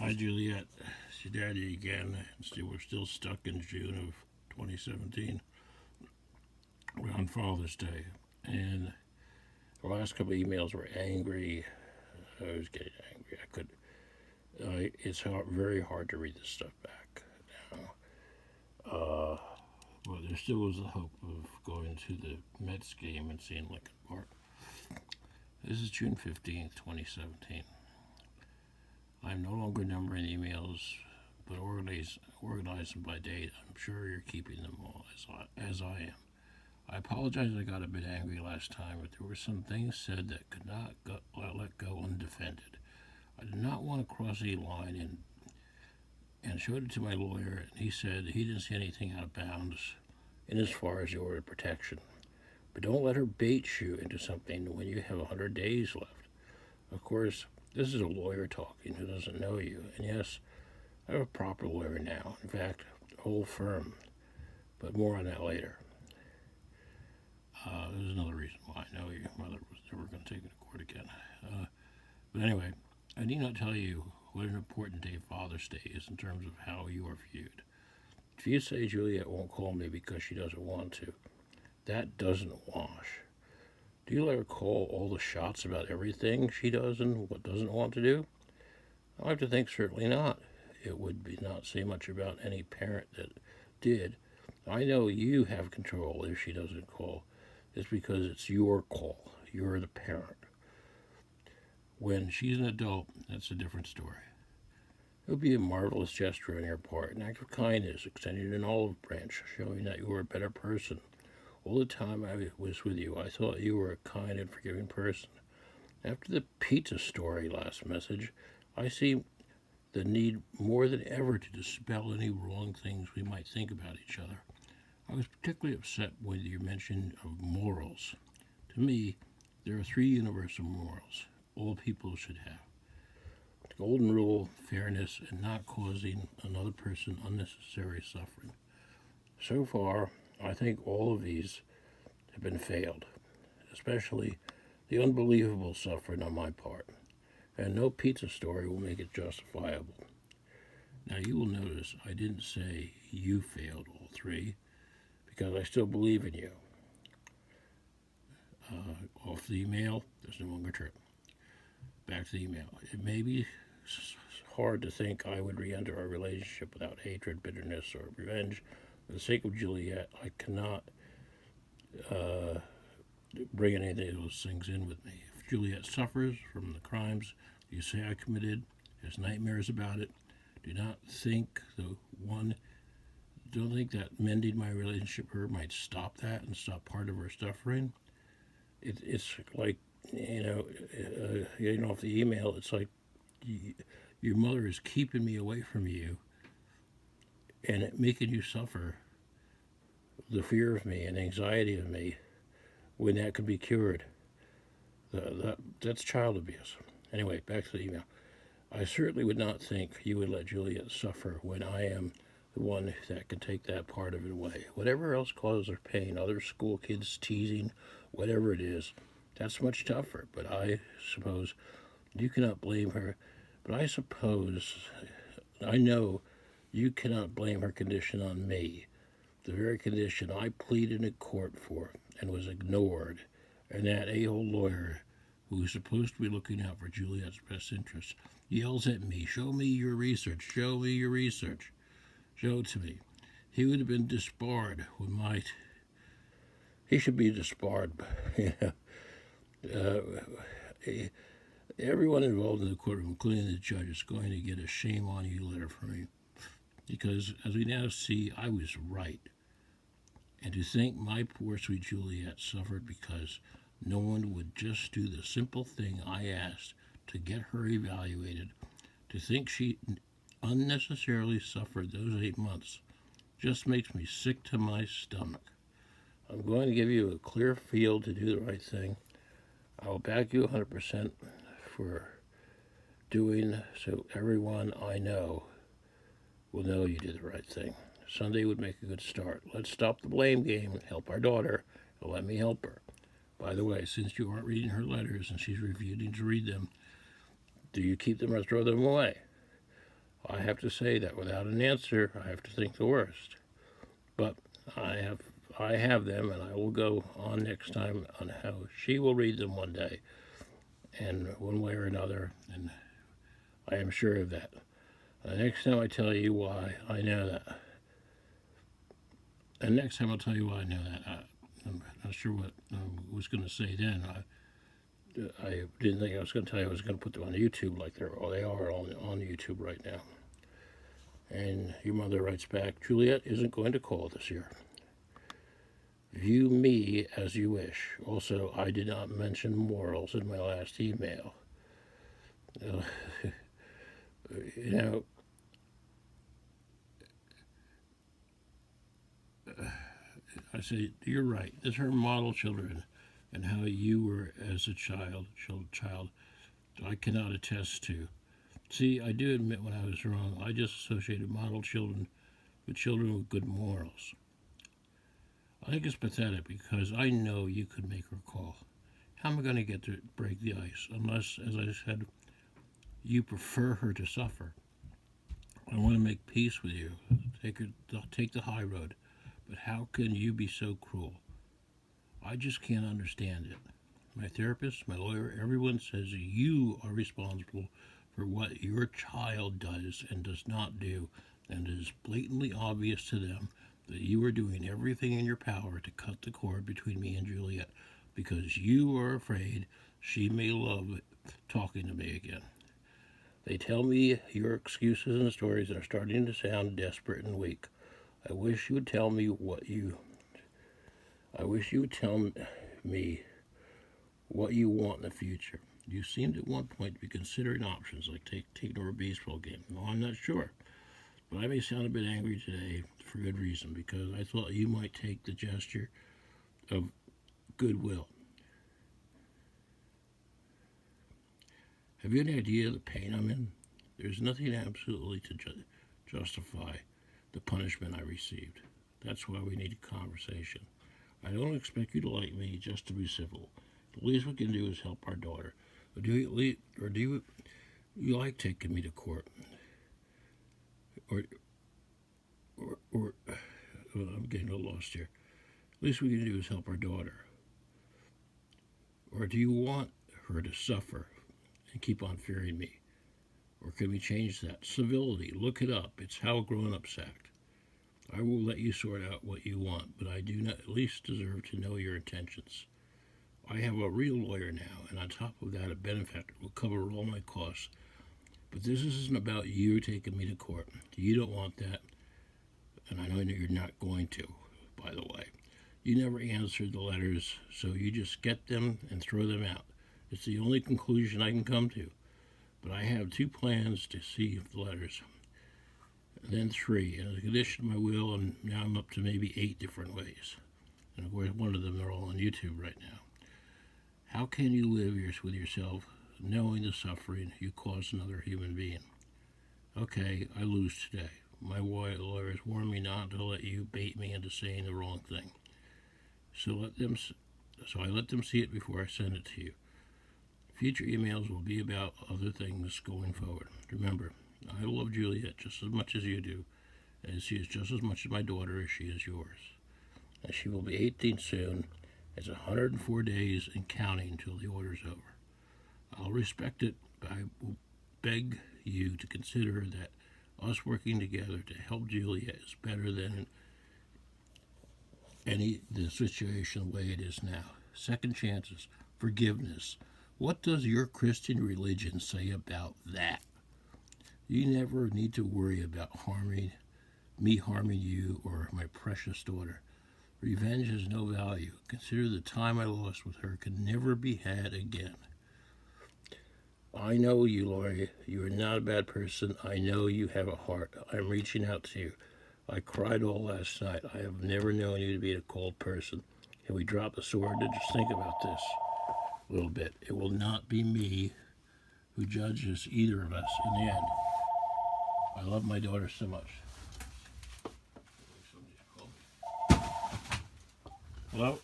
Hi, Juliette. It's your daddy again. We're still stuck in June of 2017 around Father's Day. And the last couple of emails were angry. I was getting angry. I could. It's very hard to read this stuff back now. But there still was the hope of going to the Mets game and seeing Lincoln Park. This is June 15th, 2017. I'm no longer numbering emails, but organize them by date. I'm sure you're keeping them all as I am. I apologize I got a bit angry last time, but there were some things said that could not let go undefended. I did not want to cross any line and showed it to my lawyer, and he said he didn't see anything out of bounds in as far as the order of protection. But don't let her bait you into something when you have 100 days left. Of course, this is a lawyer talking who doesn't know you, and yes, I have a proper lawyer now. In fact, a whole firm. But more on that later. There's another reason why I know your mother was never going to take me to court again. But anyway, I need not tell you what an important day Father's Day is in terms of how you are viewed. If you say Juliette won't call me because she doesn't want to, that doesn't wash. Do you let her call all the shots about everything she does and what doesn't want to do? I have to think certainly not. It would be not say much about any parent that did. I know you have control if she doesn't call. It's because it's your call. You're the parent. When she's an adult, that's a different story. It would be a marvelous gesture on your part, an act of kindness, extending an olive branch, showing that you were a better person. All the time I was with you, I thought you were a kind and forgiving person. After the pizza story last message, I see the need more than ever to dispel any wrong things we might think about each other. I was particularly upset with your mention of morals. To me, there are 3 universal morals all people should have: the golden rule, fairness, and not causing another person unnecessary suffering. So far, I think all of these have been failed, especially the unbelievable suffering on my part, and no pizza story will make it justifiable. Now, you will notice I didn't say you failed all 3, because I still believe in you. Off the email, there's no longer true. Back to the email. It may be hard to think I would re-enter our relationship without hatred, bitterness, or revenge. For the sake of Juliette, I cannot bring any of those things in with me. If Juliette suffers from the crimes you say I committed, has nightmares about it, don't think that mending my relationship with her might stop that and stop part of her suffering. It's like, off the email, it's like your mother is keeping me away from you and making you suffer the fear of me and anxiety of me when that could be cured. That's child abuse. Anyway, back to the email. I certainly would not think you would let Juliette suffer when I am the one that can take that part of it away. Whatever else causes her pain, other school kids teasing, whatever it is, that's much tougher. But I suppose you cannot blame her. But I know you cannot blame her condition on me. The very condition I pleaded in court for and was ignored, and that a-hole lawyer who is supposed to be looking out for Juliette's best interests yells at me, show me your research, show me your research, show it to me. He would have been disbarred he should be disbarred. Everyone involved in the courtroom, including the judge, is going to get a shame on you letter from me, because as we now see, I was right. And to think my poor sweet Juliette suffered because no one would just do the simple thing I asked to get her evaluated, to think she unnecessarily suffered those 8 months, just makes me sick to my stomach. I'm going to give you a clear field to do the right thing. I will back you 100% for doing so everyone I know will know you did the right thing. Sunday would make a good start. Let's stop the blame game and help our daughter, and let me help her. By the way, since you aren't reading her letters and she's refusing to read them, do you keep them or throw them away? I have to say that without an answer, I have to think the worst. But I have them, and I will go on next time on how she will read them one day, and one way or another, and I am sure of that. The next time I tell you why I know that. And next time I'll tell you why I know that. I'm not sure what I was going to say then. I didn't think I was going to tell you I was going to put them on YouTube like they are on YouTube right now. And your mother writes back, Juliette isn't going to call this year. View me as you wish. Also, I did not mention morals in my last email. You know, I say, you're right. These are model children, and how you were as a child, I cannot attest to. See, I do admit when I was wrong. I just associated model children with good morals. I think it's pathetic because I know you could make her call. How am I going to get to break the ice unless, as I said, you prefer her to suffer? I want to make peace with you. Take the high road. But how can you be so cruel? I just can't understand it. My therapist, my lawyer, everyone says you are responsible for what your child does and does not do, and it is blatantly obvious to them that you are doing everything in your power to cut the cord between me and Juliette because you are afraid she may love talking to me again. They tell me your excuses and stories are starting to sound desperate and weak. I wish you would tell me what you want in the future. You seemed at one point to be considering options like taking over a baseball game. No, I'm not sure. But I may sound a bit angry today for good reason, because I thought you might take the gesture of goodwill. Have you any idea of the pain I'm in? There's nothing absolutely to justify the punishment I received. That's why we need a conversation. I don't expect you to like me just to be civil. The least we can do is help our daughter. Or do you like taking me to court? Or I'm getting a little lost here. The least we can do is help our daughter. Or do you want her to suffer and keep on fearing me? Or can we change that? Civility, look it up. It's how grown-ups act. I will let you sort out what you want, but I do not at least deserve to know your intentions. I have a real lawyer now, and on top of that, a benefactor will cover all my costs. But this isn't about you taking me to court. You don't want that, and I know you're not going to, by the way. You never answered the letters, so you just get them and throw them out. It's the only conclusion I can come to. But I have 2 plans to see the letters, and then 3, and as a condition of my will, and now I'm up to maybe 8 different ways. And of course, one of them are all on YouTube right now. How can you live with yourself knowing the suffering you cause another human being? Okay, I lose today. My lawyers warned me not to let you bait me into saying the wrong thing. So I let them see it before I send it to you. Future emails will be about other things going forward. Remember, I love Juliette just as much as you do, and she is just as much my daughter as she is yours. And she will be 18 soon. It's 104 days and counting until the order's over. I'll respect it, but I will beg you to consider that us working together to help Juliette is better than the situation the way it is now. Second chances, forgiveness. What does your Christian religion say about that? You never need to worry about harming you or my precious daughter. Revenge has no value. Consider the time I lost with her can never be had again. I know you, Lori. You are not a bad person. I know you have a heart. I'm reaching out to you. I cried all last night. I have never known you to be a cold person. Can we drop the sword and just think about this a little bit? It will not be me who judges either of us in the end. I love my daughter so much. Hello?